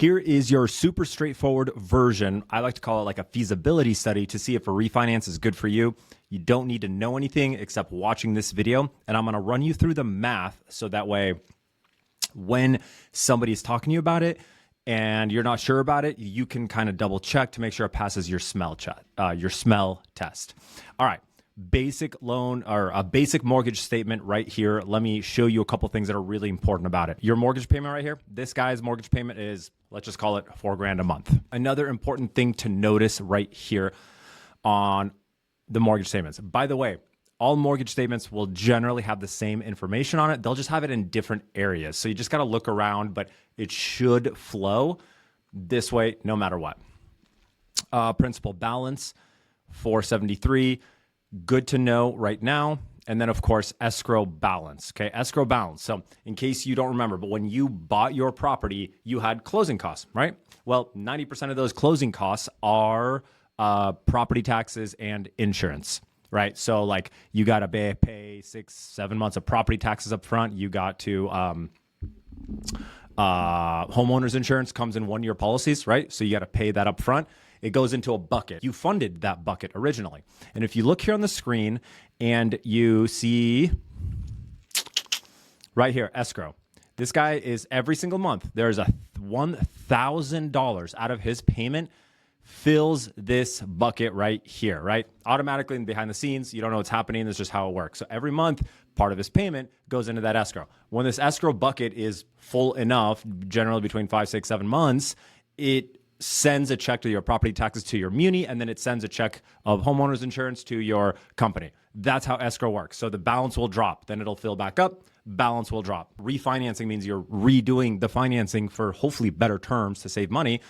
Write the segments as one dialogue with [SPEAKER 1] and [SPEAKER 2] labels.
[SPEAKER 1] Here is your super straightforward version. I like to call it like a feasibility study to see if a refinance is good for you. You don't need to know anything except watching this video. And I'm going to run you through the math so that way when somebody's talking to you about it and you're not sure about it, you can kind of double check to make sure it passes your smell test. All right. Basic loan or a basic mortgage statement right here. Let me show you a couple things that are really important about it. Your mortgage payment right here. This guy's mortgage payment is, let's just call it $4,000 a month. Another important thing to notice right here on the mortgage statements. By the way, all mortgage statements will generally have the same information on it. They'll just have it in different areas. So you just got to look around, but it should flow this way no matter what. Principal balance, $473. Good to know right now. And then, of course, escrow balance. Okay, escrow balance. So in case you don't remember, but when you bought your property, you had closing costs, right? Well, 90% of those closing costs are property taxes and insurance, right? So like you got to pay 6-7 months of property taxes up front. You got to homeowners insurance comes in 1-year policies, right? So you got to pay that up front. It goes into a bucket. You funded that bucket originally. And if you look here on the screen and you see right here, escrow, this guy is every single month, there's a $1,000 out of his payment fills this bucket right here, right? Automatically and behind the scenes, you don't know what's happening. That's just how it works. So every month, part of his payment goes into that escrow. When this escrow bucket is full enough, generally between 5, 6, 7 months, it sends a check to your property taxes to your muni, and then it sends a check of homeowners insurance to your company. That's how escrow works. So the balance will drop, then it'll fill back up, balance will drop. Refinancing means you're redoing the financing for hopefully better terms to save money.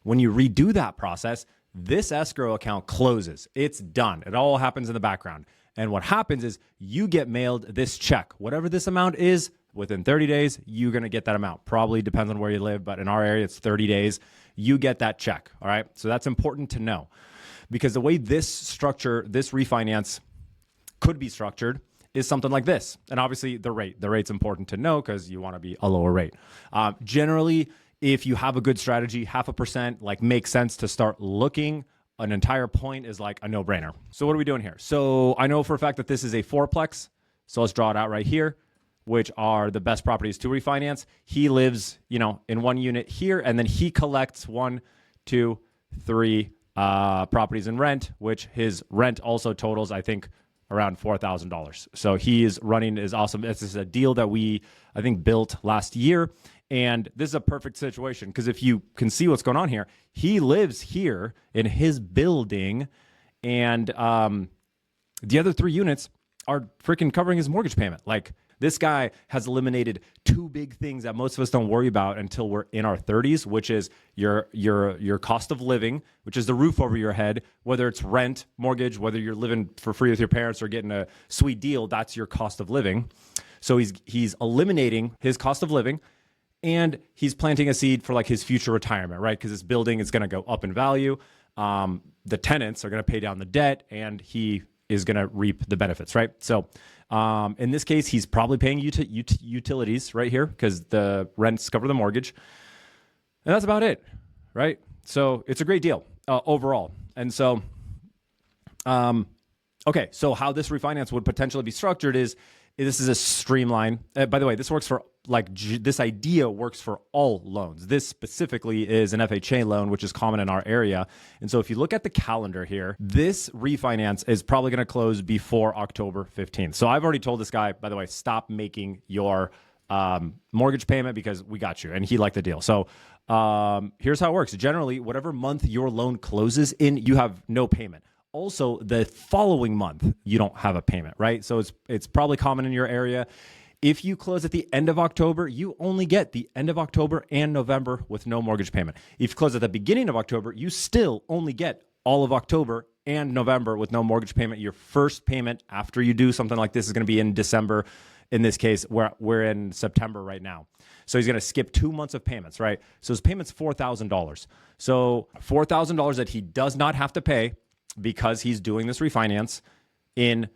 [SPEAKER 1] When you redo that process, this escrow account closes. It's done. It all happens in the background. And what happens is you get mailed this check. Whatever this amount is, within 30 days, you're going to get that amount. Probably depends on where you live, but in our area, it's 30 days. You get that check, all right? So that's important to know because the way this refinance could be structured is something like this. And obviously the rate's important to know because you want to be a lower rate. Generally, if you have a good strategy, 0.5% like makes sense to start looking. An entire point is like a no-brainer. So what are we doing here? So I know for a fact that this is a fourplex. So let's draw it out right here, which are the best properties to refinance. He lives, in one unit here, and then he collects 1, 2, 3 properties in rent, which his rent also totals, I think, around $4,000. So he is running is awesome. This is a deal that we, I think, built last year. And this is a perfect situation because if you can see what's going on here, he lives here in his building, and the other 3 units are freaking covering his mortgage payment. Like, this guy has eliminated 2 big things that most of us don't worry about until we're in our 30s, which is your cost of living, which is the roof over your head, whether it's rent, mortgage, whether you're living for free with your parents or getting a sweet deal, that's your cost of living. So he's eliminating his cost of living, and he's planting a seed for like his future retirement, right? Because this building is going to go up in value. The tenants are going to pay down the debt, and he is going to reap the benefits, right? So in this case, he's probably paying utilities right here because the rents cover the mortgage. And that's about it, right? So it's a great deal overall. And so, okay, so how this refinance would potentially be structured is this is a streamline. By the way, this works for this idea works for all loans. This specifically is an FHA loan, which is common in our area. And so if you look at the calendar here, this refinance is probably going to close before October 15th. So I've already told this guy, by the way, stop making your mortgage payment because we got you. And he liked the deal. So here's how it works. Generally, whatever month your loan closes in, you have no payment. Also, the following month, you don't have a payment, right? So it's probably common in your area. If you close at the end of October, you only get the end of October and November with no mortgage payment. If you close at the beginning of October, you still only get all of October and November with no mortgage payment. Your first payment after you do something like this is going to be in December. In this case, we're in September right now. So he's going to skip 2 months of payments, right? So his payment's $4,000. So $4,000 that he does not have to pay because he's doing this refinance in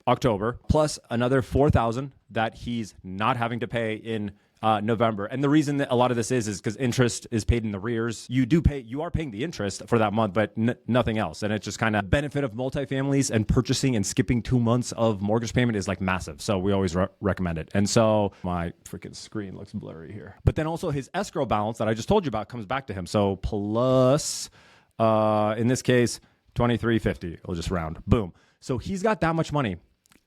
[SPEAKER 1] October, plus another $4,000 that he's not having to pay in November. And the reason that a lot of this is because interest is paid in arrears. You are paying the interest for that month, but nothing else. And it's just kind of benefit of multifamilies, and purchasing and skipping 2 months of mortgage payment is like massive. So we always recommend it. And so my freaking screen looks blurry here. But then also his escrow balance that I just told you about comes back to him. So plus, in this case, $23.50. We'll just round. Boom. So he's got that much money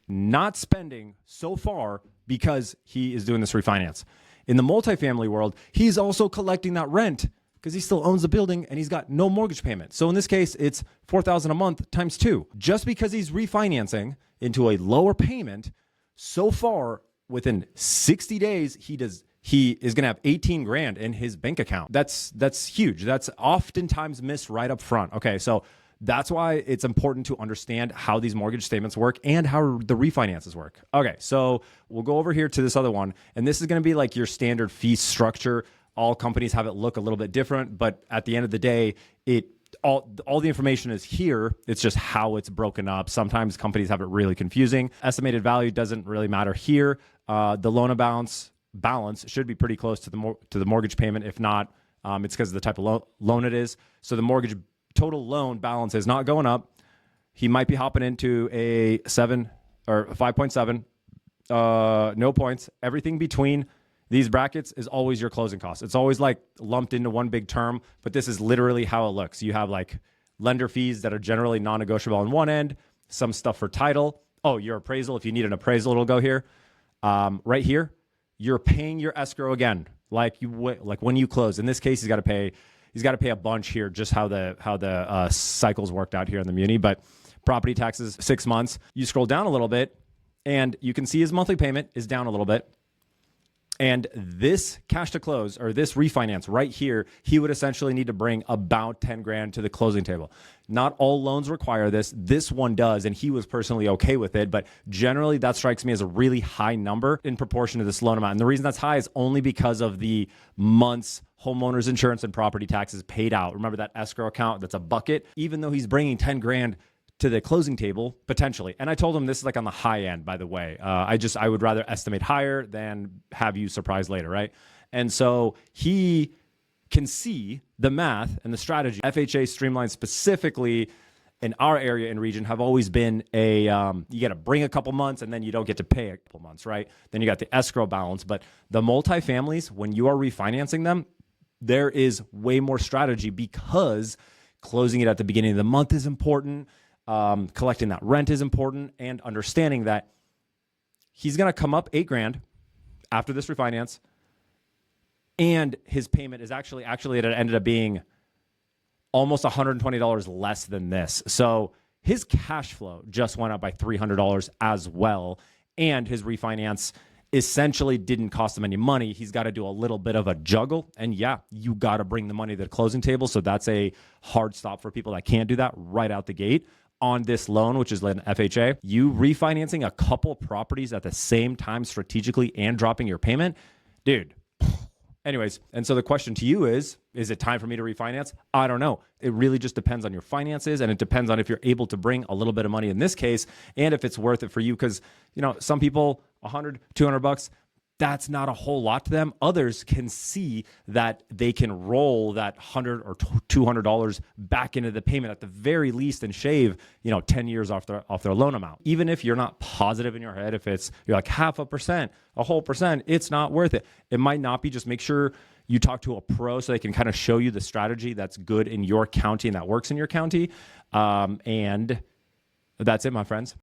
[SPEAKER 1] not spending so far because he is doing this refinance. In the multifamily world, he's also collecting that rent because he still owns the building and he's got no mortgage payment. So in this case, it's $4,000 a month times 2. Just because he's refinancing into a lower payment, so far within 60 days, he is going to have 18 grand in his bank account. That's huge. That's oftentimes missed right up front. Okay, so that's why it's important to understand how these mortgage statements work and how the refinances work. Okay, so we'll go over here to this other one, and this is going to be like your standard fee structure. All companies have it look a little bit different, but at the end of the day, all the information is here. It's just how it's broken up. Sometimes companies have it really confusing. Estimated value doesn't really matter here. The loan balance should be pretty close to the mortgage payment. If not, it's because of the type of loan it is. So the mortgage total loan balance is not going up. He might be hopping into a 7 or 5.7. No points. Everything between these brackets is always your closing costs. It's always like lumped into one big term, but this is literally how it looks. You have like lender fees that are generally non-negotiable on one end, some stuff for title. Oh, your appraisal. If you need an appraisal, it'll go here. Right here, you're paying your escrow again, like when you close. In this case, he's got to pay a bunch here, just how the cycles worked out here in the muni. But property taxes, 6 months. You scroll down a little bit, and you can see his monthly payment is down a little bit. And this cash to close, or this refinance right here, he would essentially need to bring about 10 grand to the closing table. Not all loans require this. This one does, and he was personally okay with it. But generally, that strikes me as a really high number in proportion to this loan amount. And the reason that's high is only because of the months homeowners insurance and property taxes paid out. Remember that escrow account? That's a bucket. Even though he's bringing 10 grand to the closing table, potentially. And I told him this is like on the high end, by the way. I would rather estimate higher than have you surprised later, right? And so he can see the math and the strategy. FHA streamlines specifically in our area and region have always been you got to bring a couple months and then you don't get to pay a couple months, right? Then you got the escrow balance. But the multifamilies, when you are refinancing them, there is way more strategy because closing it at the beginning of the month is important. Collecting that rent is important, and understanding that he's going to come up 8 grand after this refinance, and his payment is actually it ended up being almost $120 less than this. So his cash flow just went up by $300 as well, and his refinance essentially didn't cost him any money. He's got to do a little bit of a juggle, and yeah, you got to bring the money to the closing table. So that's a hard stop for people that can't do that right out the gate. On this loan, which is an FHA, you refinancing a couple properties at the same time strategically and dropping your payment, dude. Anyways, and so the question to you is it time for me to refinance? I don't know. It really just depends on your finances, and it depends on if you're able to bring a little bit of money in this case, and if it's worth it for you. Because, some people, $100, $200, that's not a whole lot to them. Others can see that they can roll that $100 or $200 back into the payment at the very least and shave, 10 years off their loan amount. Even if you're not positive in your head, if you're like 0.5%, a whole percent, it's not worth it. It might not be. Just make sure you talk to a pro so they can kind of show you the strategy that's good in your county and that works in your county. And that's it, my friends.